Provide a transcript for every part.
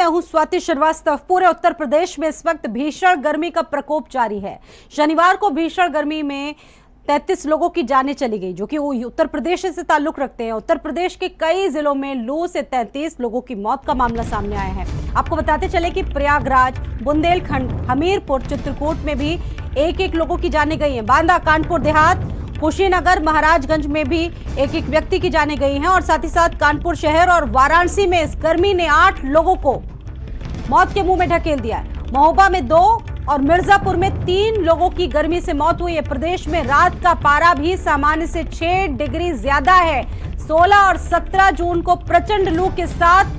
हूं स्वाति श्रीवास्तव। पूरे उत्तर प्रदेश में इस वक्त भीषण गर्मी का प्रकोप जारी है। शनिवार को भीषण गर्मी में 33 लोगों की जानें चली गई, जो कि वो उत्तर प्रदेश से ताल्लुक रखते हैं। उत्तर प्रदेश के कई जिलों में लू से 33 लोगों की मौत का मामला सामने आया है। आपको बताते चले कि प्रयागराज, बुंदेलखंड, हमीरपुर, चित्रकूट में भी एक लोगों की जानें गई हैं। बांदा, कानपुर देहात, कुशीनगर, महाराजगंज में भी एक व्यक्ति की जानें गई हैं और साथ ही साथ कानपुर शहर और वाराणसी में इस गर्मी ने 8 लोगों को मौत के मुंह में ढकेल दिया है। महोबा में 2 और मिर्जापुर में 3 लोगों की गर्मी से मौत हुई है। प्रदेश में रात का पारा भी सामान्य से 6 डिग्री ज्यादा है। 16 और 17 जून को प्रचंड लू के साथ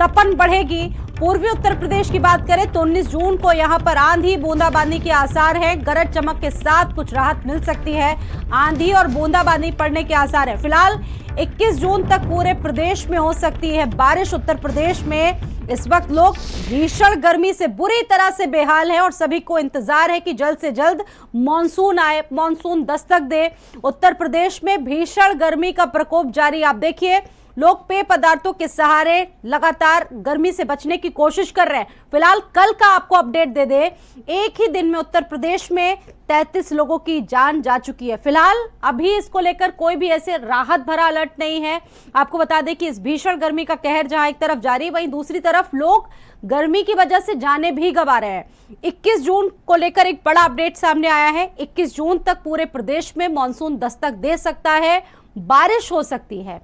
तपन बढ़ेगी। पूर्वी उत्तर प्रदेश की बात करें तो 19 जून को यहां पर आंधी बूंदाबांदी के आसार हैं। गरज चमक के साथ कुछ राहत मिल सकती है। आंधी और बूंदाबांदी पड़ने के आसार है। फिलहाल 21 जून तक पूरे प्रदेश में हो सकती है बारिश। उत्तर प्रदेश में इस वक्त लोग भीषण गर्मी से बुरी तरह से बेहाल हैं और सभी को इंतजार है कि जल्द से जल्द मानसून आए, मानसून दस्तक दे। उत्तर प्रदेश में भीषण गर्मी का प्रकोप जारी। आप देखिए, लोग पेय पदार्थों के सहारे लगातार गर्मी से बचने की कोशिश कर रहे हैं। फिलहाल कल का आपको अपडेट दे दे, एक ही दिन में उत्तर प्रदेश में 33 लोगों की जान जा चुकी है। फिलहाल अभी इसको लेकर कोई भी ऐसे राहत भरा अलर्ट नहीं है। आपको बता दें कि इस भीषण गर्मी का कहर जहां एक तरफ जारी, वहीं दूसरी तरफ लोग गर्मी की वजह से जानें भी गंवा रहे हैं। 21 जून को लेकर एक बड़ा अपडेट सामने आया है। 21 जून तक पूरे प्रदेश में मानसून दस्तक दे सकता है, बारिश हो सकती है।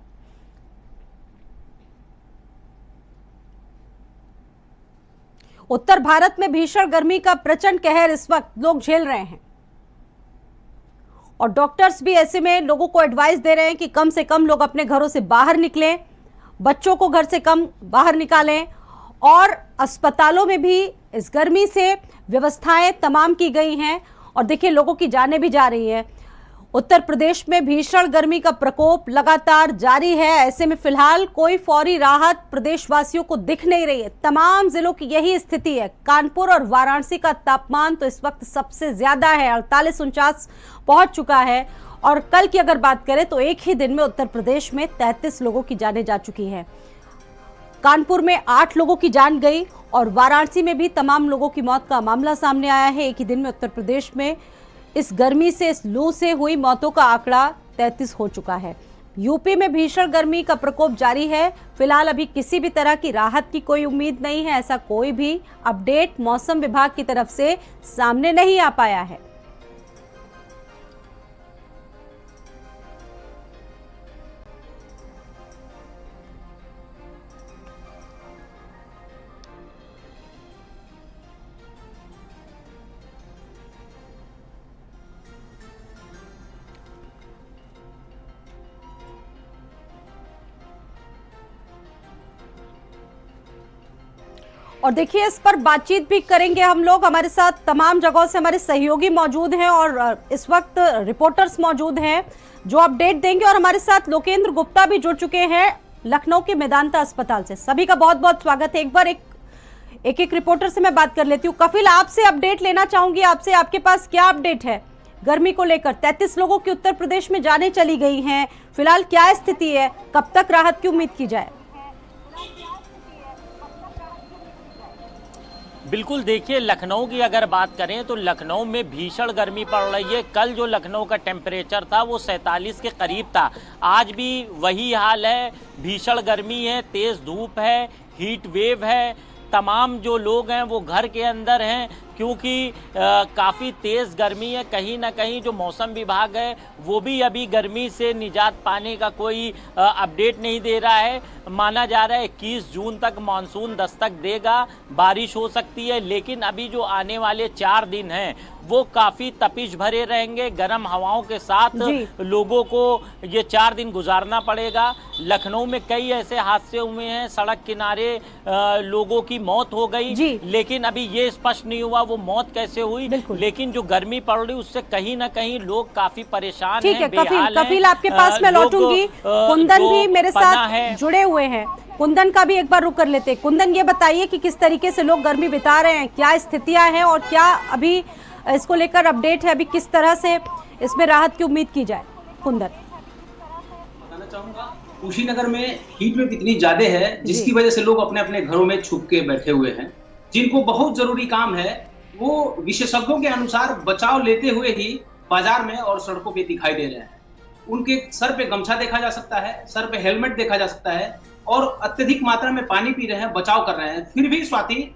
उत्तर भारत में भीषण गर्मी का प्रचंड कहर इस वक्त लोग झेल रहे हैं और डॉक्टर्स भी ऐसे में लोगों को एडवाइस दे रहे हैं कि कम से कम लोग अपने घरों से बाहर निकलें, बच्चों को घर से कम बाहर निकालें और अस्पतालों में भी इस गर्मी से व्यवस्थाएं तमाम की गई हैं और देखिए लोगों की जानें भी जा रही हैं। उत्तर प्रदेश में भीषण गर्मी का प्रकोप लगातार जारी है। ऐसे में फिलहाल कोई फौरी राहत प्रदेशवासियों को दिख नहीं रही है। तमाम जिलों की यही स्थिति है। कानपुर और वाराणसी का तापमान तो इस वक्त सबसे ज्यादा है, 48-49 पहुंच चुका है। और कल की अगर बात करें तो एक ही दिन में उत्तर प्रदेश में 33 लोगों की जानें जा चुकी हैं। कानपुर में 8 लोगों की जान गई और वाराणसी में भी तमाम लोगों की मौत का मामला सामने आया है। एक ही दिन में उत्तर प्रदेश में इस गर्मी से, इस लू से हुई मौतों का आंकड़ा 33 हो चुका है। यूपी में भीषण गर्मी का प्रकोप जारी है। फिलहाल अभी किसी भी तरह की राहत की कोई उम्मीद नहीं है। ऐसा कोई भी अपडेट मौसम विभाग की तरफ से सामने नहीं आ पाया है। और देखिए, इस पर बातचीत भी करेंगे हम लोग। हमारे साथ तमाम जगहों से हमारे सहयोगी मौजूद हैं और इस वक्त रिपोर्टर्स मौजूद हैं जो अपडेट देंगे। और हमारे साथ लोकेंद्र गुप्ता भी जुड़ चुके हैं लखनऊ के मेदांता अस्पताल से। सभी का बहुत बहुत स्वागत है। एक बार एक रिपोर्टर से मैं बात कर लेती हूँ। कपिल, आपसे अपडेट लेना चाहूंगी। आपसे, आपके पास क्या अपडेट है गर्मी को लेकर? 33 लोगों की उत्तर प्रदेश में जानें चली गई हैं। फिलहाल क्या स्थिति है? कब तक राहत की उम्मीद की जाए? बिल्कुल, देखिए लखनऊ की अगर बात करें तो लखनऊ में भीषण गर्मी पड़ रही है। कल जो लखनऊ का टेम्परेचर था वो 47 के करीब था। आज भी वही हाल है, भीषण गर्मी है, तेज़ धूप है, हीट वेव है। तमाम जो लोग हैं वो घर के अंदर हैं क्योंकि काफ़ी तेज़ गर्मी है। कहीं ना कहीं जो मौसम विभाग है वो भी अभी गर्मी से निजात पाने का कोई अपडेट नहीं दे रहा है। माना जा रहा है 21 जून तक मानसून दस्तक देगा, बारिश हो सकती है। लेकिन अभी जो आने वाले 4 दिन हैं वो काफ़ी तपिश भरे रहेंगे। गर्म हवाओं के साथ लोगों को ये 4 दिन गुजारना पड़ेगा। लखनऊ में कई ऐसे हादसे हुए हैं, सड़क किनारे लोगों की मौत हो गई, लेकिन अभी ये स्पष्ट नहीं हुआ वो मौत कैसे हुई। लेकिन जो गर्मी पड़ रही उससे कहीं ना कहीं लोग काफी परेशान हैं, बेहाल हैं। कपिल, आपके पास मैं लौटूंगी। कुंदन भी मेरे साथ जुड़े हुए हैं। कुंदन का भी एक बार रुक कर लेते हैं। कुंदन, ये बताइए कि किस तरीके से लोग गर्मी बिता रहे हैं, क्या स्थितियां हैं और क्या अभी इसको लेकर अपडेट है, अभी किस तरह से इसमें राहत की उम्मीद की जाए? कुंदन, बताना चाहूँगा कुशीनगर में हीट वेव इतनी ज्यादा है जिसकी जी। वजह से लोग अपने अपने घरों में छुप के बैठे हुए हैं। जिनको बहुत जरूरी काम है वो विशेषज्ञों के अनुसार बचाव लेते हुए ही बाजार में और सड़कों पे दिखाई दे रहे हैं। उनके सर पे गमछा देखा जा सकता है, सर पे हेलमेट देखा जा सकता है और अत्यधिक मात्रा में पानी पी रहे हैं, बचाव कर रहे हैं। फिर भी स्वाति,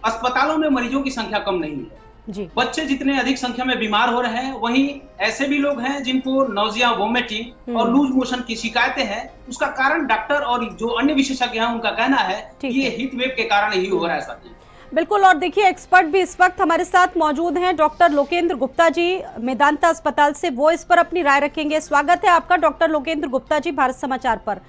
अस्पतालों में मरीजों की संख्या कम नहीं है। जी। बच्चे जितने अधिक संख्या में बीमार हो रहे हैं, वहीं ऐसे भी लोग हैं जिनको नौजिया, वोमिटिंग और लूज मोशन की शिकायतें हैं। उसका कारण डॉक्टर और जो अन्य विशेषज्ञ हैं उनका कहना है कि ये हीट वेव के कारण ही हो रहा है साथी। बिल्कुल। और देखिए, एक्सपर्ट भी इस वक्त हमारे साथ मौजूद हैं, डॉक्टर लोकेंद्र गुप्ता जी मेदांता अस्पताल से। वो इस पर अपनी राय रखेंगे। स्वागत है आपका डॉक्टर लोकेंद्र गुप्ता जी भारत समाचार पर।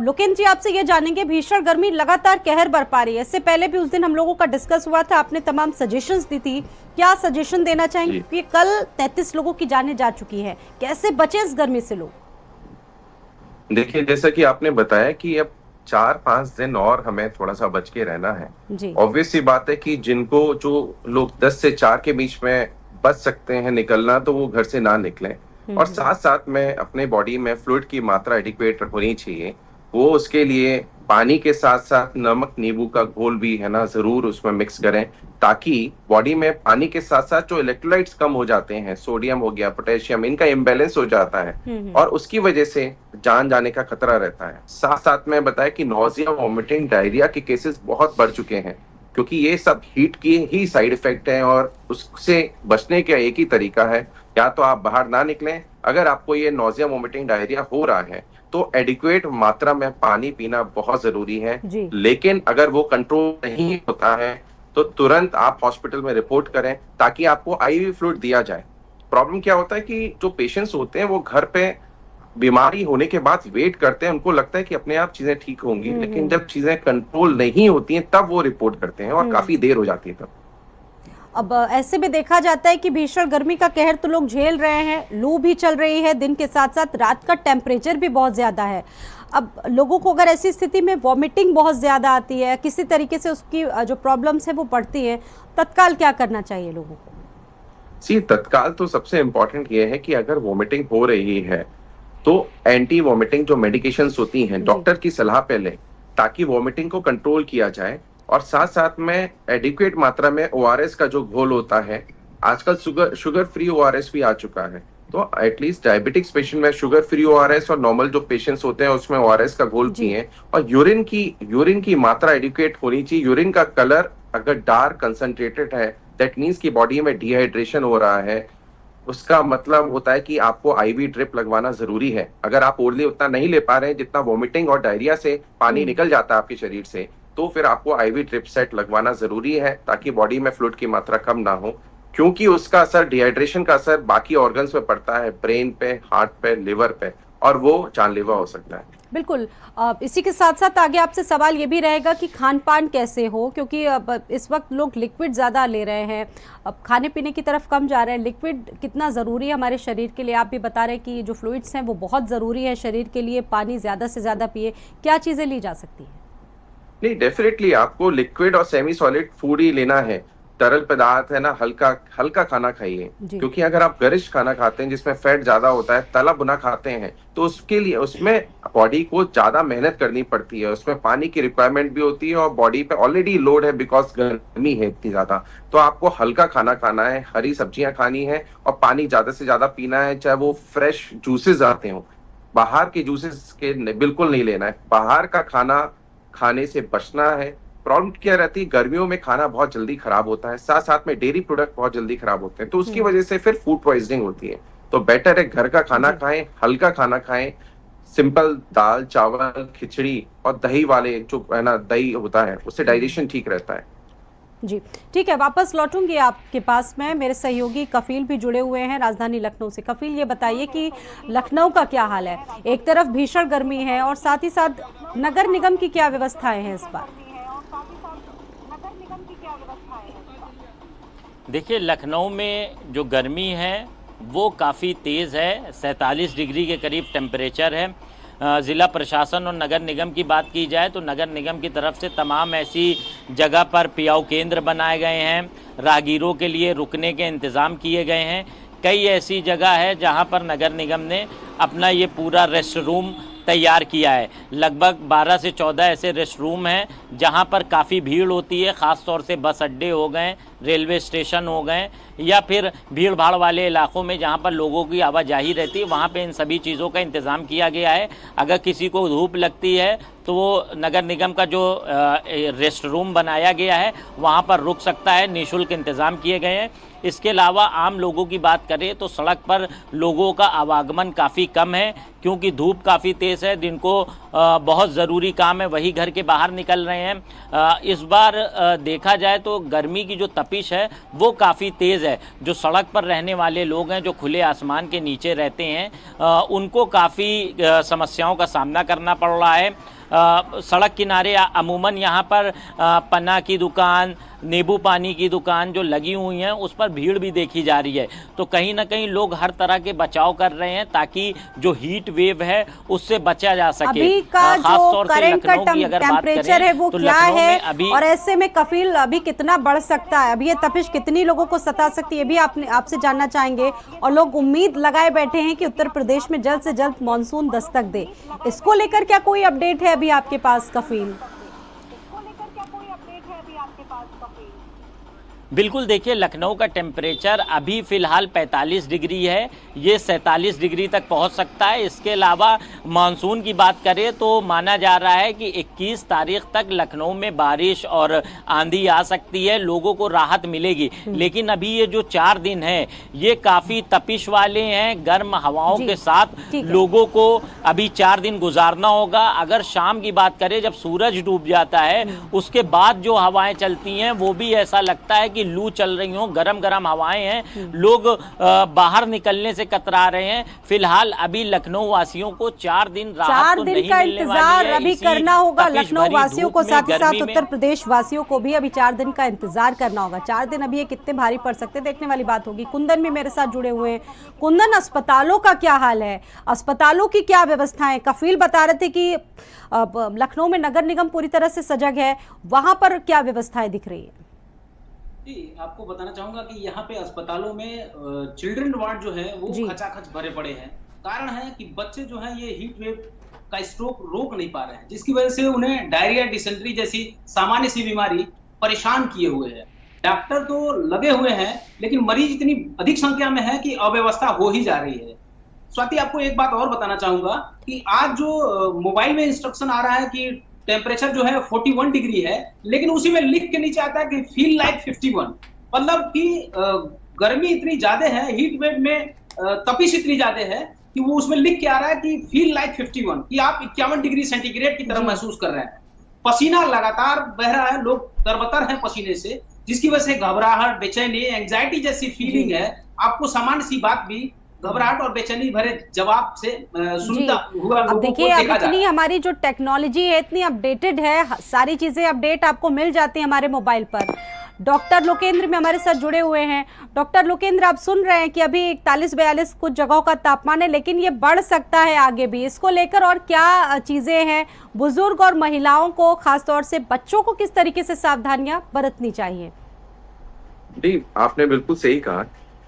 लोकेंद्र जी, आपसे ये जानेंगे, भीषण गर्मी लगातार कहर बरपा रही है। इससे पहले भी उस दिन हम लोगों का डिस्कस हुआ था, आपने तमाम सजेशंस दी थी। क्या सजेशन देना चाहेंगे कि कल 33 लोगों की जानें जा चुकी है, कैसे बचे इस गर्मी से लोग? देखिए, जैसा कि आपने बताया कि अब 4-5 दिन और हमें थोड़ा सा बच के रहना है। ऑब्वियस सी बात है कि जिनको जो लोग 10 से 4 के बीच में बच सकते हैं निकलना, तो वो घर से ना निकलें। और साथ साथ में अपने बॉडी में फ्लूइड की मात्रा एडिक्वेट होनी चाहिए। वो उसके लिए पानी के साथ साथ नमक नींबू का घोल भी है ना जरूर उसमें मिक्स करें, ताकि बॉडी में पानी के साथ साथ जो इलेक्ट्रोलाइट्स कम हो जाते हैं, सोडियम हो गया, पोटेशियम, इनका इम्बैलेंस हो जाता है और उसकी वजह से जान जाने का खतरा रहता है। साथ साथ में बताया कि नौजिया, वोमिटिंग, डायरिया के केसेस बहुत बढ़ चुके हैं, क्योंकि ये सब हीट की ही साइड इफेक्ट है और उससे बचने का एक ही तरीका है, या तो आप बाहर ना निकलें। अगर आपको ये नौजिया, वोमिटिंग, डायरिया हो रहा है तो एडिक्वेट मात्रा में पानी पीना बहुत जरूरी है। लेकिन अगर वो कंट्रोल नहीं होता है तो तुरंत आप हॉस्पिटल में रिपोर्ट करें, ताकि आपको आईवी फ्लूइड दिया जाए। प्रॉब्लम क्या होता है कि जो पेशेंट्स होते हैं वो घर पे बीमारी होने के बाद वेट करते हैं, उनको लगता है कि अपने आप चीजें ठीक होंगी, लेकिन जब चीजें कंट्रोल नहीं होती हैं तब वो रिपोर्ट करते हैं और काफी देर हो जाती है तब। अब ऐसे में देखा जाता है कि भीषण गर्मी का कहर तो लोग झेल रहे हैं, लू भी चल रही है, दिन के साथ साथ रात का टेम्परेचर भी बहुत ज़्यादा है। अब लोगों को अगर ऐसी स्थिति में वॉमिटिंग बहुत ज़्यादा आती है, किसी तरीके से उसकी जो प्रॉब्लम्स है वो बढ़ती है, तत्काल क्या करना चाहिए लोगों को? तत्काल तो सबसे इम्पोर्टेंट ये है कि अगर वॉमिटिंग हो रही है तो एंटी वॉमिटिंग जो मेडिकेशंस होती हैं डॉक्टर की सलाह पे लें, ताकि वॉमिटिंग को कंट्रोल किया जाए। और साथ साथ में एडिक्वेट मात्रा में ओआरएस का जो घोल होता है, आजकल शुगर फ्री ओआरएस भी आ चुका है, तो एटलीस्ट डायबिटिक्स पेशेंट में शुगर फ्री ओआरएस और नॉर्मल जो पेशेंट्स होते हैं उसमें ओआरएस का घोल पिएं। और यूरिन की मात्रा एडिक्वेट होनी चाहिए। यूरिन का कलर अगर डार्क कंसंट्रेटेड है, दैट मीन्स की बॉडी में डिहाइड्रेशन हो रहा है, उसका मतलब होता है कि आपको आईवी ड्रिप लगवाना जरूरी है। अगर आप ओरली उतना नहीं ले पा रहे हैं जितना वॉमिटिंग और डायरिया से पानी निकल जाता है आपके शरीर से, तो फिर आपको आईवी ड्रिप सेट लगवाना जरूरी है, ताकि बॉडी में फ्लूइड की मात्रा कम ना हो, क्योंकि उसका असर, डिहाइड्रेशन का असर बाकी ऑर्गन्स पे पड़ता है, ब्रेन पे, हार्ट पे, लिवर पे, और वो जानलेवा हो सकता है। बिल्कुल। इसी के साथ साथ आगे आपसे सवाल ये भी रहेगा कि खान पान कैसे हो, क्योंकि अब इस वक्त लोग लिक्विड ज़्यादा ले रहे हैं, अब खाने पीने की तरफ कम जा रहे हैं। लिक्विड कितना ज़रूरी है हमारे शरीर के लिए? आप भी बता रहे हैं कि जो फ्लूइड्स हैं वो बहुत ज़रूरी है शरीर के लिए, पानी ज़्यादा से ज़्यादा पिए। क्या चीज़ें ली जा सकती हैं? नहीं, डेफिनेटली आपको लिक्विड और सेमी सॉलिड फूड ही लेना है। तरल पदार्थ है ना, हल्का खाना खाइए, क्योंकि अगर आप गरिष्ठ खाना खाते हैं जिसमें फैट ज्यादा होता है, तला भुना खाते हैं, तो उसके लिए उसमें बॉडी को ज्यादा मेहनत करनी पड़ती है, उसमें पानी की रिक्वायरमेंट भी होती है और बॉडी पे ऑलरेडी लोड है बिकॉज गर्मी है इतनी ज्यादा। तो आपको हल्का खाना खाना है, हरी सब्जियां खानी है और पानी ज्यादा से ज्यादा पीना है, चाहे वो फ्रेश जूसेस आते हो। बाहर के जूसेस के बिल्कुल नहीं लेना है, बाहर का खाना खाने से बचना है। प्रॉब्लम क्या रहती है, गर्मियों में खाना बहुत जल्दी खराब होता है, साथ साथ में डेयरी प्रोडक्ट बहुत जल्दी खराब होते हैं, तो उसकी वजह से फिर फूड पॉइजनिंग होती है। तो बेटर है घर का खाना खाएं, हल्का खाना खाएं, सिंपल दाल, चावल, खिचड़ी और दही वाले जो है ना, दही होता है, उससे डाइजेशन ठीक रहता है। जी ठीक है, वापस लौटूंगी आपके पास में। मेरे सहयोगी कफील भी जुड़े हुए हैं राजधानी लखनऊ से। कफील, ये बताइए कि लखनऊ का क्या हाल है? एक तरफ भीषण गर्मी है और साथ ही साथ नगर निगम की क्या व्यवस्थाएं हैं इस बार? देखिए, लखनऊ में जो गर्मी है वो काफ़ी तेज़ है, 47 डिग्री के करीब टेम्परेचर है। ज़िला प्रशासन और नगर निगम की बात की जाए तो नगर निगम की तरफ से तमाम ऐसी जगह पर पियाऊ केंद्र बनाए गए हैं, राहगीरों के लिए रुकने के इंतज़ाम किए गए हैं। कई ऐसी जगह है जहां पर नगर निगम ने अपना ये पूरा रेस्ट रूम तैयार किया है। लगभग 12 से 14 ऐसे रेस्ट रूम हैं जहां पर काफ़ी भीड़ होती है, ख़ास तौर से बस अड्डे हो गए, रेलवे स्टेशन हो गए, या फिर भीड़ भाड़ वाले इलाकों में जहां पर लोगों की आवाजाही रहती है, वहां पे इन सभी चीज़ों का इंतज़ाम किया गया है। अगर किसी को धूप लगती है तो वो नगर निगम का जो रेस्ट रूम बनाया गया है वहां पर रुक सकता है, निःशुल्क इंतज़ाम किए गए हैं। इसके अलावा आम लोगों की बात करें तो सड़क पर लोगों का आवागमन काफ़ी कम है, क्योंकि धूप काफ़ी तेज़ है। जिनको बहुत ज़रूरी काम है वही घर के बाहर निकल रहे हैं। इस बार देखा जाए तो गर्मी की जो तपिश है वो काफ़ी तेज़ है। जो सड़क पर रहने वाले लोग हैं, जो खुले आसमान के नीचे रहते हैं, उनको काफ़ी समस्याओं का सामना करना पड़ रहा है। सड़क किनारे अमूमन यहाँ पर पन्ना की दुकान, नींबू पानी की दुकान जो लगी हुई हैं उस पर भीड़ भी देखी जा रही है। तो कहीं ना कहीं लोग हर तरह के बचाव कर रहे हैं ताकि जो हीट वेव है उससे बचा जा सके। अभी का जो करंट का टेम्परेचर है वो क्या है, और ऐसे में कफील अभी कितना बढ़ सकता है, अभी ये तपिश कितनी लोगों को सता सकती है, ये भी आपसे जानना चाहेंगे। और लोग उम्मीद लगाए बैठे हैं कि उत्तर प्रदेश में जल्द से जल्द मानसून दस्तक दे। इसको लेकर क्या कोई अपडेट है अभी आपके पास कफील? बिल्कुल, देखिए लखनऊ का टेम्परेचर अभी फ़िलहाल 45 डिग्री है, ये 47 डिग्री तक पहुंच सकता है। इसके अलावा मानसून की बात करें तो माना जा रहा है कि 21 तारीख तक लखनऊ में बारिश और आंधी आ सकती है, लोगों को राहत मिलेगी। लेकिन अभी ये जो 4 दिन है ये काफ़ी तपिश वाले हैं, गर्म हवाओं के साथ लोगों को अभी 4 दिन गुजारना होगा। अगर शाम की बात करें, जब सूरज डूब जाता है उसके बाद जो हवाएं चलती हैं वो भी ऐसा लगता है कि लू चल रही हो, गरम गरम हवाएं हैं, लोग बाहर निकलने से कतरा रहे हैं। फिलहाल अभी लखनऊ वासियों को 4 दिन राहत तो नहीं का मिलने इंतजार वाली है, अभी करना होगा लखनऊ वासियों को, साथ ही साथ उत्तर प्रदेश वासियों को भी अभी 4 दिन का इंतजार करना होगा। 4 दिन अभी ये कितने भारी पड़ सकते, देखने वाली बात होगी। कुंदन भी मेरे साथ जुड़े हुए हैं। कुंदन, अस्पतालों का क्या हाल है, अस्पतालों की क्या व्यवस्थाएं? कफील बता रहे थे कि लखनऊ में नगर निगम पूरी तरह से सजग है, वहां पर क्या व्यवस्थाएं दिख रही है? जी, आपको बताना चाहूंगा कि यहाँ पे अस्पतालों में चिल्ड्रन वार्ड जो है वो खचाखच भरे पड़े हैं। कारण है कि बच्चे जो हैं ये हीट वेव का स्ट्रोक रोक नहीं पा रहे हैं, जिसकी वजह से उन्हें डायरिया, डिसेंट्री जैसी सामान्य सी बीमारी परेशान किए हुए है। डॉक्टर तो लगे हुए हैं लेकिन मरीज इतनी अधिक संख्या में है कि अव्यवस्था हो ही जा रही है। स्वाति, आपको एक बात और बताना चाहूंगा कि आज जो मोबाइल में इंस्ट्रक्शन आ रहा है कि टेम्परेचर जो है 41 डिग्री है, लेकिन उसी में लिख के नीचे आता है कि फील लाइक 51, मतलब कि गर्मी इतनी ज्यादा है, हीट वेव में तपिश इतनी ज्यादा है कि वो उसमें लिख के आ रहा है कि फील लाइक 51, कि आप 51 डिग्री सेंटीग्रेड की तरह महसूस कर रहे हैं। पसीना लगातार बह रहा है, लोग तरबतर हैं पसीने से, जिसकी वजह से घबराहट, बेचैनी, एंग्जाइटी जैसी फीलिंग है। आपको सामान्य सी बात भी घबराहट और बेचैनी भरे जवाब से सुनता हुआ अब देखिए, अब इतनी हमारी जो टेक्नोलॉजी है इतनी अपडेटेड है, सारी चीजें अपडेट आपको मिल जाती हैं हमारे मोबाइल पर। डॉक्टर लोकेंद्र में हमारे साथ जुड़े हुए हैं। डॉक्टर लोकेंद्र, आप सुन रहे हैं कि अभी 41-42 कुछ जगहों का तापमान है, लेकिन ये बढ़ सकता है आगे भी। इसको लेकर और क्या चीजें हैं, बुजुर्ग और महिलाओं को, खासतौर से बच्चों को किस तरीके से सावधानियां बरतनी चाहिए? जी, आपने बिल्कुल सही कहा।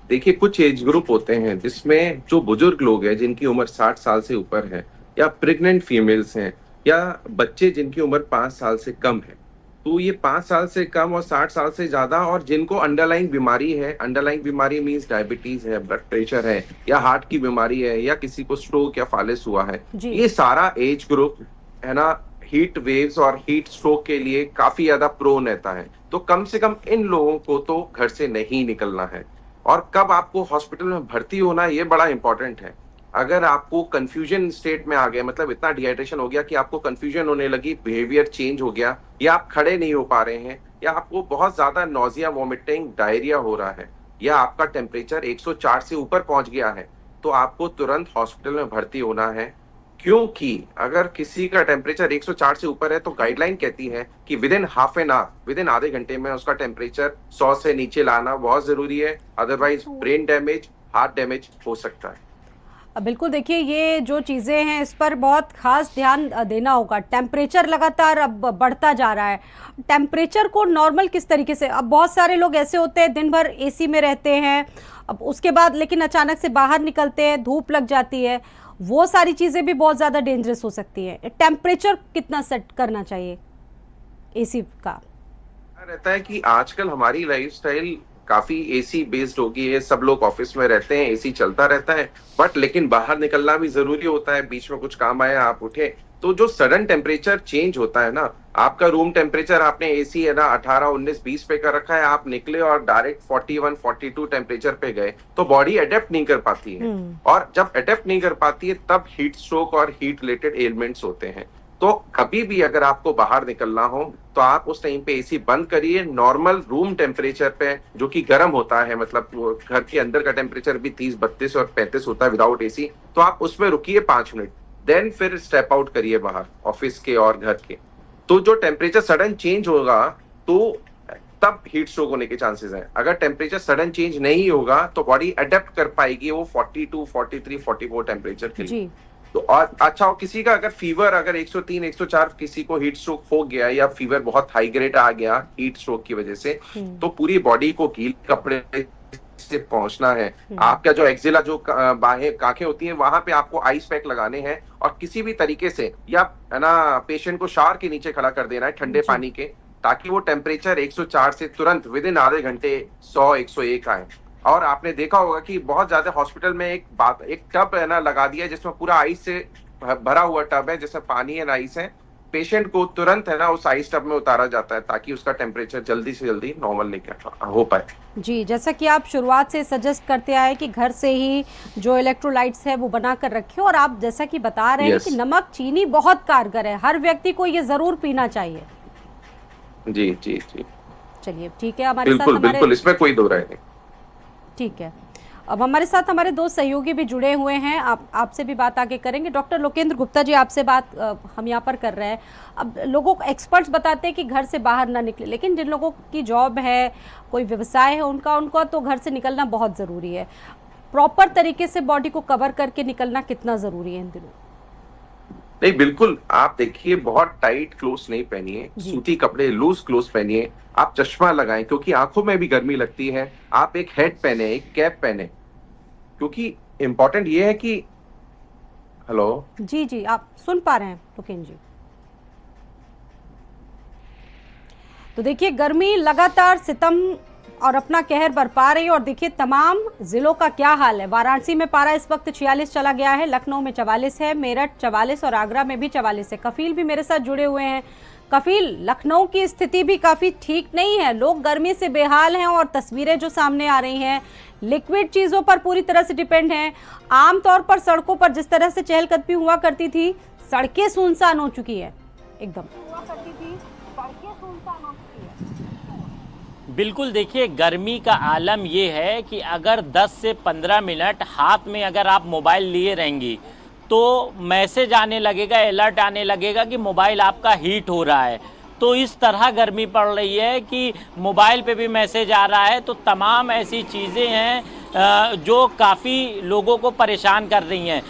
देखिए, कुछ एज ग्रुप होते हैं जिसमें जो बुजुर्ग लोग हैं जिनकी उम्र 60 साल से ऊपर है, या प्रेग्नेंट फीमेल्स हैं, या बच्चे जिनकी उम्र 5 साल से कम है। तो ये 5 साल से कम और 60 साल से ज्यादा, और जिनको अंडरलाइंग बीमारी है, अंडरलाइंग बीमारी मींस डायबिटीज है, ब्लड प्रेशर है, या हार्ट की बीमारी है, या किसी को स्ट्रोक या फालिस हुआ है, ये सारा एज ग्रुप है ना हीट वेव्स और हीट स्ट्रोक के लिए काफी ज्यादा प्रोन रहता है। तो कम से कम इन लोगों को तो घर से नहीं निकलना है। और कब आपको हॉस्पिटल में भर्ती होना है ये बड़ा इंपॉर्टेंट है। अगर आपको कंफ्यूजन स्टेट में आ गए, मतलब इतना डिहाइड्रेशन हो गया कि आपको कंफ्यूजन होने लगी, बिहेवियर चेंज हो गया, या आप खड़े नहीं हो पा रहे हैं, या आपको बहुत ज्यादा नोजिया, वोमिटिंग, डायरिया हो रहा है, या आपका टेम्परेचर 104 से ऊपर पहुंच गया है, तो आपको तुरंत हॉस्पिटल में भर्ती होना है। क्योंकि अगर किसी का टेम्परेचर 104 से ऊपर है तो गाइडलाइन कहती है कि with in half an hour, with in आधे घंटे में उसका टेम्परेचर 100 से नीचे लाना बहुत जरूरी है, otherwise brain damage, heart damage हो सकता है। बिल्कुल, देखिए ये जो चीज़ें हैं इस पर बहुत खास ध्यान देना होगा। टेम्परेचर लगातार अब बढ़ता जा रहा है। टेम्परेचर को नॉर्मल किस तरीके से, अब बहुत सारे लोग ऐसे होते हैं दिन भर एसी में रहते हैं, अब उसके बाद लेकिन अचानक से बाहर निकलते हैं, धूप लग जाती है, वो सारी चीज़ें भी बहुत ज़्यादा डेंजरस हो सकती हैं। टेम्परेचर कितना सेट करना चाहिए एसी का? रहता है कि आजकल हमारी लाइफस्टाइल काफी एसी बेस्ड हो गई है, सब लोग ऑफिस में रहते हैं, एसी चलता रहता है, बट लेकिन बाहर निकलना भी जरूरी होता है, बीच में कुछ काम आया आप उठे तो जो सडन टेम्परेचर चेंज होता है ना, आपका रूम टेम्परेचर आपने एसी है ना 18 19 20 पे कर रखा है, आप निकले और डायरेक्ट 41 42 टेम्परेचर पे गए तो बॉडी अडेप्ट नहीं कर पाती है, और जब अडेप्ट नहीं कर पाती है तब हीट स्ट्रोक और हीट रिलेटेड एलिमेंट्स होते हैं। तो कभी भी अगर आपको बाहर निकलना हो तो आप उस टाइम पे एसी बंद करिए, नॉर्मल रूम टेम्परेचर पे जो कि गर्म होता है, मतलब वो घर के अंदर का टेम्परेचर भी 30 32 और 35 होता है विदाउट एसी, तो आप उसमें रुकिए 5 मिनट, देन फिर स्टेप आउट करिए बाहर ऑफिस के और घर के। तो जो टेम्परेचर सडन चेंज होगा तो तब हीट स्ट्रोक होने के चांसेस हैं। अगर टेम्परेचर सडन चेंज नहीं होगा तो बॉडी अडेप्ट कर पाएगी वो 42 43 44 टेम्परेचर के लिए। तो और अच्छा हो किसी का अगर फीवर अगर 103 104 किसी को हीट स्ट्रोक हो गया या फीवर बहुत हाई ग्रेड आ गया हीट स्ट्रोक की वजह से, तो पूरी बॉडी को गीले कपड़े से पहुंचना है। आपका जो एक्जिला जो बाहें काखें होती हैं वहां पे आपको आइस पैक लगाने हैं, और किसी भी तरीके से या है ना पेशेंट को शावर के नीचे खड़ा कर देना है ठंडे पानी के, ताकि वो टेम्परेचर 104 से तुरंत विद इन आधे घंटे 100 101 आए। और आपने देखा होगा कि बहुत ज्यादा हॉस्पिटल में एक टब है ना लगा दिया जिसमें पूरा आइस से भरा हुआ टब है, जिसमें पानी है आइस है, पेशेंट को तुरंत है ना उस आइस टब में उतारा जाता है ताकि उसका टेम्परेचर जल्दी से जल्दी नॉर्मल लेकर हो पाए। जी, जैसा कि आप शुरुआत से सजेस्ट करते आए कि घर से ही जो इलेक्ट्रोलाइट्स है वो बना कर रखें, और आप जैसा कि बता रहे हैं कि नमक चीनी बहुत कारगर है, हर व्यक्ति को ये जरूर पीना चाहिए। जी जी जी, चलिए ठीक है, हमारे बिल्कुल साथ बिल्कुल इसमें कोई दो राय नहीं। ठीक है, अब हमारे साथ हमारे दो सहयोगी भी जुड़े हुए हैं, आपसे भी बात आगे करेंगे। डॉक्टर लोकेंद्र गुप्ता जी, आपसे बात हम यहाँ पर कर रहे हैं। अब लोगों को एक्सपर्ट्स बताते हैं कि घर से बाहर ना निकले, लेकिन जिन लोगों की जॉब है, कोई व्यवसाय है, उनका तो घर से निकलना बहुत ज़रूरी है। प्रॉपर तरीके से बॉडी को कवर करके निकलना कितना ज़रूरी है इन दिनों? नहीं बिल्कुल, आप देखिए बहुत टाइट क्लोथ नहीं पहनिए, सूती कपड़े लूज क्लोथ पहनिए, आप चश्मा लगाएं क्योंकि आंखों में भी गर्मी लगती है, आप एक हेड पहने, एक कैप पहने, क्योंकि इंपॉर्टेंट ये है कि हेलो जी जी, आप सुन पा रहे हैं लोकेंद्र जी? तो देखिए गर्मी लगातार सितम और अपना कहर बरपा रही है, और देखिए तमाम जिलों का क्या हाल है। वाराणसी में पारा इस वक्त 46 चला गया है, लखनऊ में 44 है, मेरठ 44 और आगरा में भी 44 है। कफील भी मेरे साथ जुड़े हुए हैं। कफील, लखनऊ की स्थिति भी काफ़ी ठीक नहीं है, लोग गर्मी से बेहाल हैं, और तस्वीरें जो सामने आ रही हैं लिक्विड चीज़ों पर पूरी तरह से डिपेंड हैं। आमतौर पर सड़कों पर जिस तरह से चहलकदमी हुआ करती थी, सड़कें सुनसान हो चुकी है, एकदम हुआ करती थी, सड़कें सुनसान हो चुकी है। बिल्कुल, देखिए गर्मी का आलम ये है कि अगर 10 से 15 मिनट हाथ में अगर आप मोबाइल लिए रहेंगी तो मैसेज आने लगेगा, अलर्ट आने लगेगा कि मोबाइल आपका हीट हो रहा है। तो इस तरह गर्मी पड़ रही है कि मोबाइल पे भी मैसेज आ रहा है। तो तमाम ऐसी चीज़ें हैं जो काफ़ी लोगों को परेशान कर रही हैं।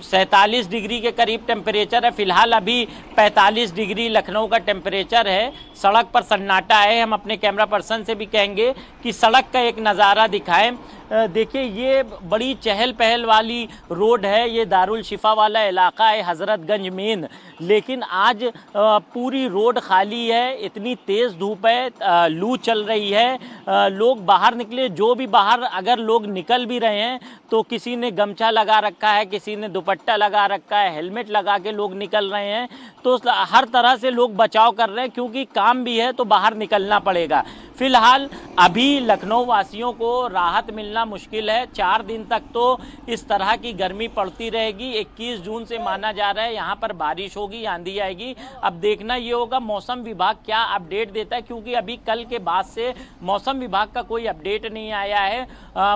47 डिग्री के करीब टेम्परेचर है, फिलहाल अभी 45 डिग्री लखनऊ का टेम्परेचर है। सड़क पर सन्नाटा है। हम अपने कैमरा पर्सन से भी कहेंगे कि सड़क का एक नज़ारा दिखाएं। देखिए ये बड़ी चहल पहल वाली रोड है, ये दारुल शिफा वाला इलाका है, हज़रतगंज मेन, लेकिन आज पूरी रोड खाली है, इतनी तेज़ धूप है, लू चल रही है। लोग बाहर निकले, जो भी बाहर अगर लोग निकल भी रहे हैं तो किसी ने गमछा लगा रखा है, किसी ने दुपट्टा लगा रखा है, हेलमेट लगा के लोग निकल रहे हैं। तो हर तरह से लोग बचाव कर रहे हैं, क्योंकि काम भी है तो बाहर निकलना पड़ेगा। फिलहाल अभी लखनऊ वासियों को राहत मिलना मुश्किल है। 4 दिन तक तो इस तरह की गर्मी पड़ती रहेगी। 21 जून से माना जा रहा है यहाँ पर बारिश होगी, आंधी आएगी। अब देखना ये होगा मौसम विभाग क्या अपडेट देता है, क्योंकि अभी कल के बाद से मौसम विभाग का कोई अपडेट नहीं आया है।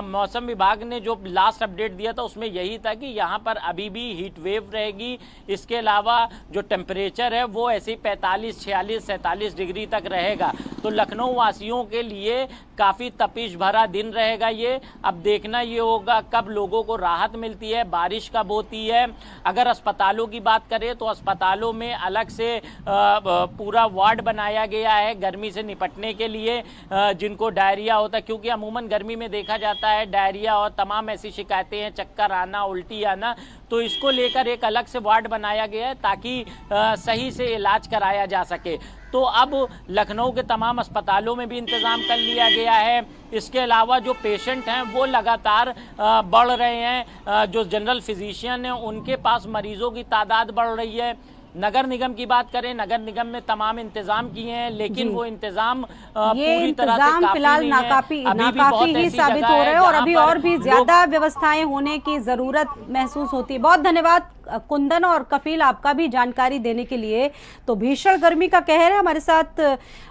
मौसम विभाग ने जो लास्ट अपडेट दिया था उसमें यही था कि यहाँ पर अभी भी हीट वेव रहेगी। इसके अलावा जो टेम्परेचर है वो ऐसे 45, 46, 47 डिग्री तक रहेगा। तो लखनऊ वासियों के लिए काफ़ी तपिश भरा दिन रहेगा ये। अब देखना ये होगा कब लोगों को राहत मिलती है, बारिश कब होती है। अगर अस्पतालों की बात करें तो अस्पतालों में अलग से पूरा वार्ड बनाया गया है गर्मी से निपटने के लिए, जिनको डायरिया होता है, क्योंकि अमूमन गर्मी में देखा जाता है डायरिया और तमाम ऐसी शिकायतें हैं, चक्कर आना, उल्टी आना, तो इसको लेकर एक अलग से वार्ड बनाया गया है ताकि सही से इलाज कराया जा सके। तो अब लखनऊ के तमाम अस्पतालों में भी इंतज़ाम कर लिया गया है। इसके अलावा जो पेशेंट हैं वो लगातार बढ़ रहे हैं। जो जनरल फिजिशियन हैं उनके पास मरीजों की तादाद बढ़ रही है। नगर निगम की बात करें, नगर निगम में तमाम इंतजाम किए हैं, लेकिन वो इंतजाम पूरी तरह से काफी फिलहाल नाकाफी ही साबित हो रहे हैं और अभी और भी ज्यादा व्यवस्थाएं होने की जरूरत महसूस होती है। बहुत धन्यवाद कुंदन और कफील, आपका भी जानकारी देने के लिए। तो भीषण गर्मी का कहर है। हमारे साथ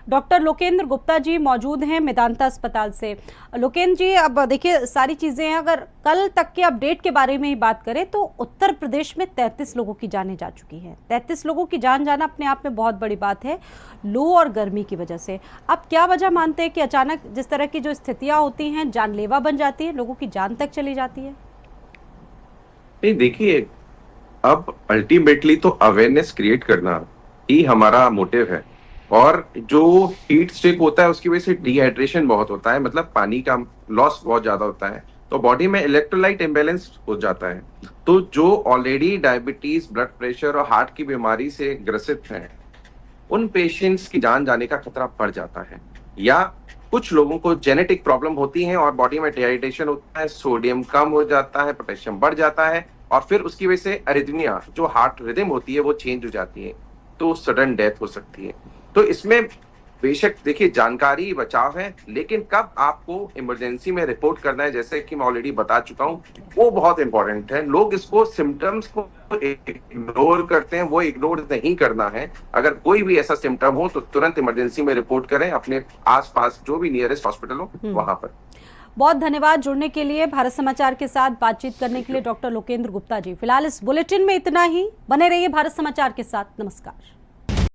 डॉक्टर लोकेंद्र गुप्ता जी मौजूद हैं मेदांता अस्पताल से। लोकेंद्र जी, अब देखिए सारी चीजें हैं, अगर कल तक के अपडेट के बारे में ही बात करें तो उत्तर प्रदेश में 33 लोगों की जानें जा चुकी हैं। 33 लोगों की जान जाना अपने आप में बहुत बड़ी बात है, लू और गर्मी की वजह से। आप क्या वजह मानते हैं कि अचानक जिस तरह की जो स्थितियां होती हैं जानलेवा बन जाती है, लोगों की जान तक चली जाती है? नहीं, देखिए अब अल्टीमेटली तो अवेयरनेस क्रिएट करना ही हमारा मोटिव है। और जो हीट स्ट्रेक होता है उसकी वजह से डिहाइड्रेशन बहुत होता है, मतलब पानी का लॉस बहुत ज्यादा होता है, तो बॉडी में इलेक्ट्रोलाइट इम्बैलेंस हो जाता है। तो जो ऑलरेडी डायबिटीज, ब्लड प्रेशर और हार्ट की बीमारी से ग्रसित हैं, उन पेशेंट्स की जान जाने का खतरा बढ़ जाता है। या कुछ लोगों को जेनेटिक प्रॉब्लम होती है और बॉडी में डिहाइड्रेशन होता है, सोडियम कम हो जाता है, पोटेशियम बढ़ जाता है, और फिर उसकी वजह से अरिथमिया, जो हार्ट रिदम होती है, वो चेंज हो जाती है, तो सडन डेथ हो सकती है। तो इसमें बेशक देखिए जानकारी बचाव है, लेकिन कब आपको इमरजेंसी में रिपोर्ट करना है, जैसे कि मैं ऑलरेडी बता चुका हूं, वो बहुत इंपॉर्टेंट है। लोग इसको सिम्टम्स को इग्नोर करते हैं, वो इग्नोर नहीं करना है। अगर कोई भी ऐसा सिम्टम हो तो तुरंत इमरजेंसी में रिपोर्ट करें अपने आसपास जो भी नियरेस्ट हॉस्पिटल हो वहां पर। बहुत धन्यवाद जुड़ने के लिए, भारत समाचार के साथ बातचीत करने के लिए डॉक्टर लोकेंद्र गुप्ता जी। फिलहाल इस बुलेटिन में इतना ही। बने रहिए भारत समाचार के साथ। नमस्कार।